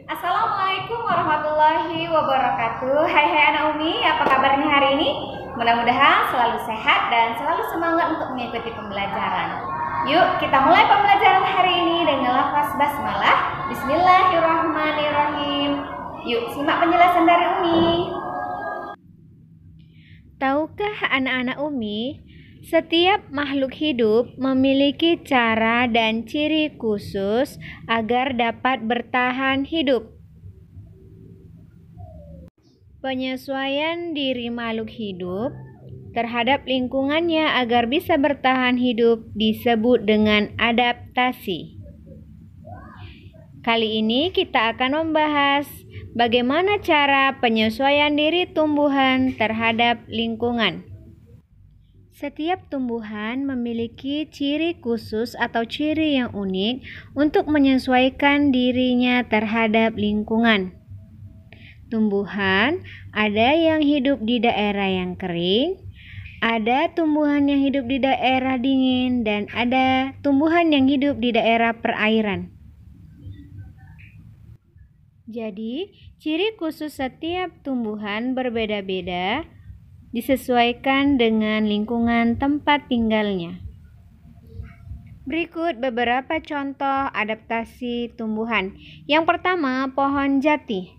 Assalamualaikum warahmatullahi wabarakatuh. Hai anak Umi, apa kabarnya hari ini? Mudah-mudahan selalu sehat dan selalu semangat untuk mengikuti pembelajaran. Yuk kita mulai pembelajaran hari ini dengan lafaz basmalah. Bismillahirrahmanirrahim. Yuk simak penjelasan dari Umi. Tahukah anak-anak Umi, setiap makhluk hidup memiliki cara dan ciri khusus agar dapat bertahan hidup. Penyesuaian diri makhluk hidup terhadap lingkungannya agar bisa bertahan hidup disebut dengan adaptasi. Kali ini kita akan membahas bagaimana cara penyesuaian diri tumbuhan terhadap lingkungan. Setiap tumbuhan memiliki ciri khusus atau ciri yang unik untuk menyesuaikan dirinya terhadap lingkungan. Tumbuhan ada yang hidup di daerah yang kering, ada tumbuhan yang hidup di daerah dingin, dan ada tumbuhan yang hidup di daerah perairan. Jadi, ciri khusus setiap tumbuhan berbeda-beda, disesuaikan dengan lingkungan tempat tinggalnya. Berikut beberapa contoh adaptasi tumbuhan. Yang pertama, pohon jati.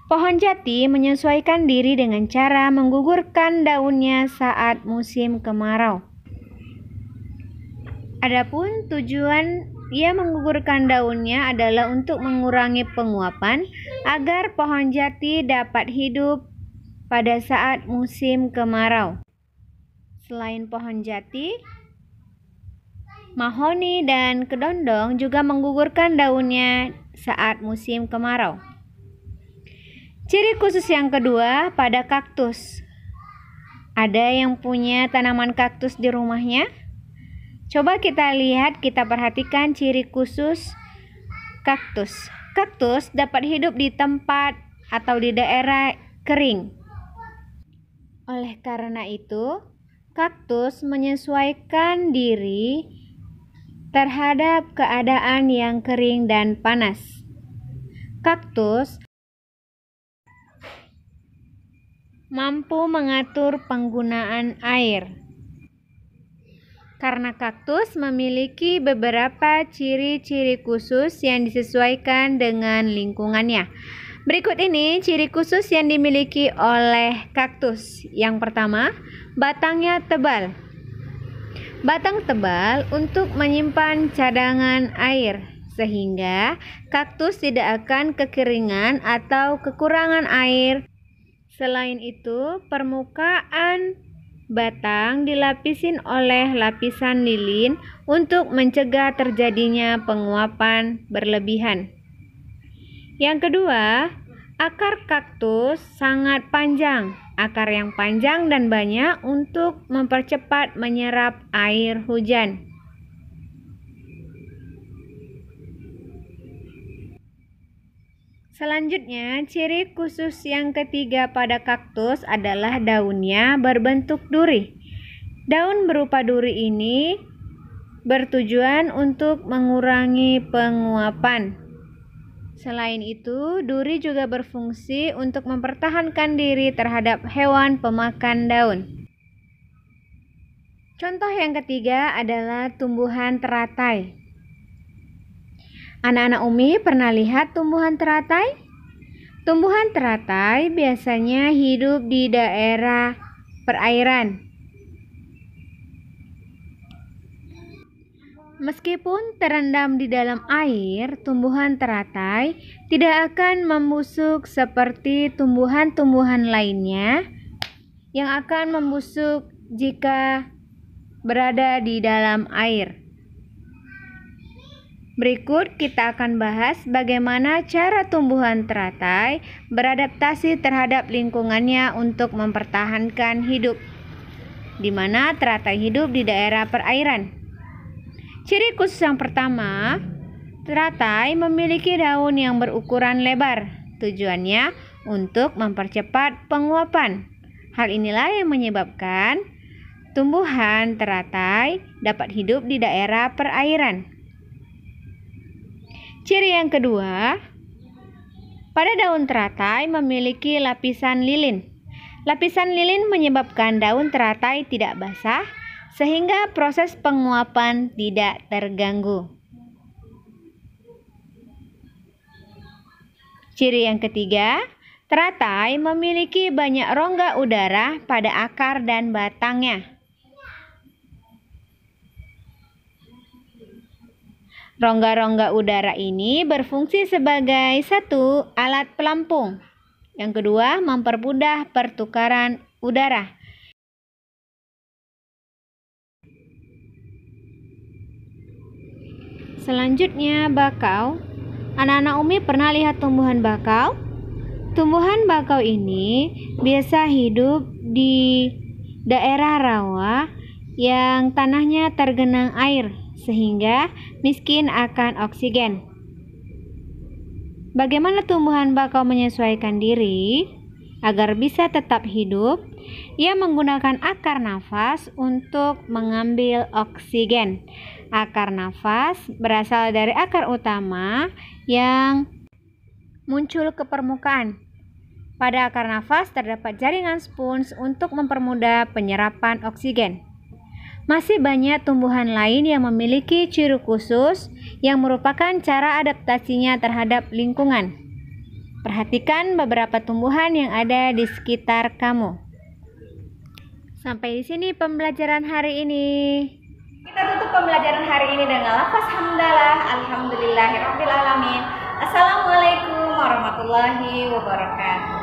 Pohon jati menyesuaikan diri dengan cara menggugurkan daunnya saat musim kemarau. Adapun tujuan ia menggugurkan daunnya adalah untuk mengurangi penguapan agar pohon jati dapat hidup pada saat musim kemarau. Selain pohon jati, mahoni dan kedondong juga menggugurkan daunnya saat musim kemarau. Ciri khusus yang kedua pada kaktus. Ada yang punya tanaman kaktus di rumahnya? Coba kita lihat, kita perhatikan ciri khusus kaktus. Kaktus dapat hidup di tempat atau di daerah kering. Oleh karena itu, kaktus menyesuaikan diri terhadap keadaan yang kering dan panas. Kaktus mampu mengatur penggunaan air. Karena kaktus memiliki beberapa ciri-ciri khusus yang disesuaikan dengan lingkungannya. Berikut ini ciri khusus yang dimiliki oleh kaktus. Yang pertama, batangnya tebal. Batang tebal untuk menyimpan cadangan air, sehingga kaktus tidak akan kekeringan atau kekurangan air. Selain itu, permukaan batang dilapisin oleh lapisan lilin untuk mencegah terjadinya penguapan berlebihan. Yang kedua, akar kaktus sangat panjang. Akar yang panjang dan banyak untuk mempercepat menyerap air hujan. Selanjutnya, ciri khusus yang ketiga pada kaktus adalah daunnya berbentuk duri. Daun berupa duri ini bertujuan untuk mengurangi penguapan. Selain itu, duri juga berfungsi untuk mempertahankan diri terhadap hewan pemakan daun. Contoh yang ketiga adalah tumbuhan teratai. Anak-anak Umi pernah lihat tumbuhan teratai? Tumbuhan teratai biasanya hidup di daerah perairan. Meskipun terendam di dalam air, tumbuhan teratai tidak akan membusuk seperti tumbuhan-tumbuhan lainnya yang akan membusuk jika berada di dalam air. Berikut kita akan bahas bagaimana cara tumbuhan teratai beradaptasi terhadap lingkungannya untuk mempertahankan hidup, di mana teratai hidup di daerah perairan. Ciri khusus yang pertama, teratai memiliki daun yang berukuran lebar. Tujuannya untuk mempercepat penguapan. Hal inilah yang menyebabkan tumbuhan teratai dapat hidup di daerah perairan. Ciri yang kedua, Pada daun teratai memiliki lapisan lilin. Lapisan lilin menyebabkan daun teratai tidak basah, sehingga proses penguapan tidak terganggu. Ciri yang ketiga, teratai memiliki banyak rongga udara pada akar dan batangnya. Rongga-rongga udara ini berfungsi sebagai satu, alat pelampung. Yang kedua, mempermudah pertukaran udara. Selanjutnya, bakau. Anak-anak Umi pernah lihat tumbuhan bakau? Tumbuhan bakau ini biasa hidup di daerah rawa yang tanahnya tergenang air, sehingga miskin akan oksigen. Bagaimana tumbuhan bakau menyesuaikan diri agar bisa tetap hidup? Ia menggunakan akar nafas untuk mengambil oksigen. Akar nafas berasal dari akar utama yang muncul ke permukaan. Pada akar nafas terdapat jaringan spons untuk mempermudah penyerapan oksigen. Masih banyak tumbuhan lain yang memiliki ciri khusus yang merupakan cara adaptasinya terhadap lingkungan. Perhatikan beberapa tumbuhan yang ada di sekitar kamu. Sampai di sini pembelajaran hari ini. Kita tutup pembelajaran hari ini dengan lafaz hamdalah, alhamdulillahirabbil alamin. Assalamualaikum warahmatullahi wabarakatuh.